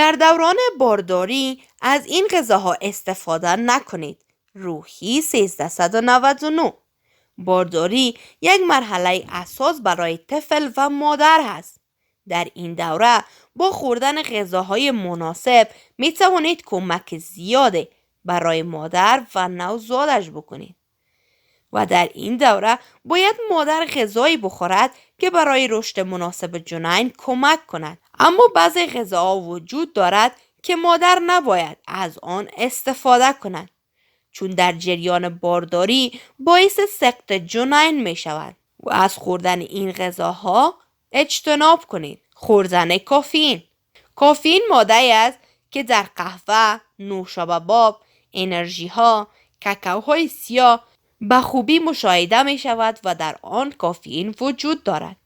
در دوران بارداری از این غذاها استفاده نکنید. روحی 1399. بارداری یک مرحله اساس برای طفل و مادر هست. در این دوره با خوردن غذاهای مناسب می توانید کمک زیاده برای مادر و نوزادش بکنید. و در این دوره باید مادر غذایی بخورد که برای رشد مناسب جنین کمک کند. اما بعضی غذاها وجود دارد که مادر نباید از آن استفاده کند، چون در جریان بارداری باعث سقط جنین می شود. و از خوردن این غذاها اجتناب کنید. خوردن کافئین. کافئین ماده‌ای است که در قهوه، نوشابه، انرژی ها، کاکائوهای سیاه به خوبی مشاهده می شود و در آن کافئین وجود دارد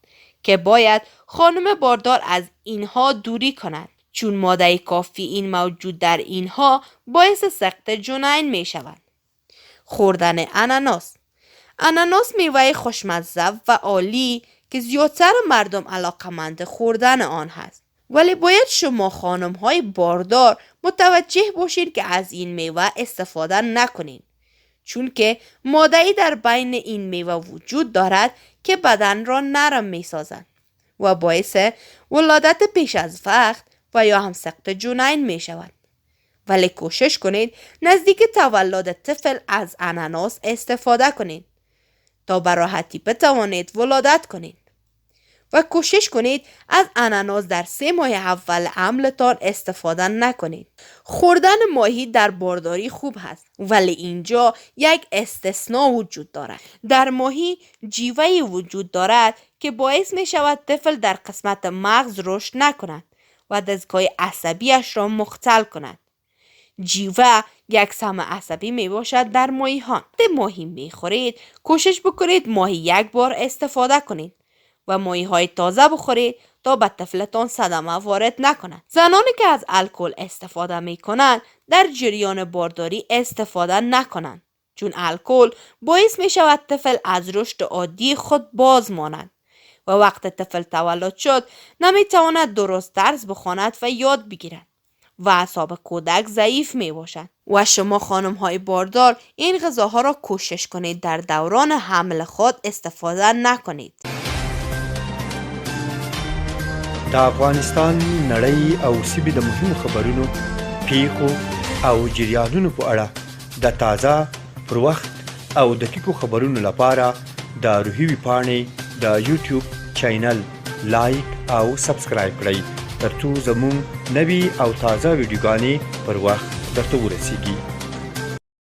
که باید خانم باردار از اینها دوری کند، چون ماده کافئین موجود در اینها باعث سقط جنین می شود. خوردن اناناس. اناناس میوه خوشمزه و عالی که زیادتر مردم علاقمند خوردن آن هست. ولی باید شما خانم های باردار متوجه باشید که از این میوه استفاده نکنید، چون که ماده‌ای در بین این میوه وجود دارد که بدن را نرم می سازد و باعث ولادت پیش از وقت و یا هم سقط جنین می شود. ولی کوشش کنید نزدیک تولد طفل از اناناس استفاده کنید تا به راحتی بتوانید ولادت کنید. و کوشش کنید از اناناس در 3 ماه اول حملتان استفاده نکنید. خوردن ماهی در بارداری خوب هست، ولی اینجا یک استثناء وجود دارد. در ماهی جیوه‌ای وجود دارد که باعث می شود طفل در قسمت مغز رشد نکند و دستگاه عصبیش را مختل کند. جیوه یک سم عصبی می باشد در ماهیان. وقتی ماهی می خورید کوشش بکنید ماهی یک بار استفاده کنید و ماهی های تازه بخورید تا به طفلتان صدمه وارد نکنند. زنانی که از الکل استفاده می کنند در جریان بارداری استفاده نکنند، چون الکل باعث می شود طفل از رشد عادی خود باز ماند و وقت طفل تولد شد نمی تواند درست درس بخواند و یاد بگیرد و اعصاب کودک ضعیف می باشد. و شما خانم های باردار این غذاها را کوشش کنید در دوران حمل خود استفاده نکنید. د افغانستان نړۍ او سیمې د مهمو خبرونو، پیښو او جریانونو په اړه د تازه، پر وخت او دقیقو خبرونو لپاره د روحي ویبپاڼې د یوټیوب چینل لایک او سبسکرایب کړئ ترڅو زموږ نوي او تازه ویډیوګانې پر وخت درته ورسیږي.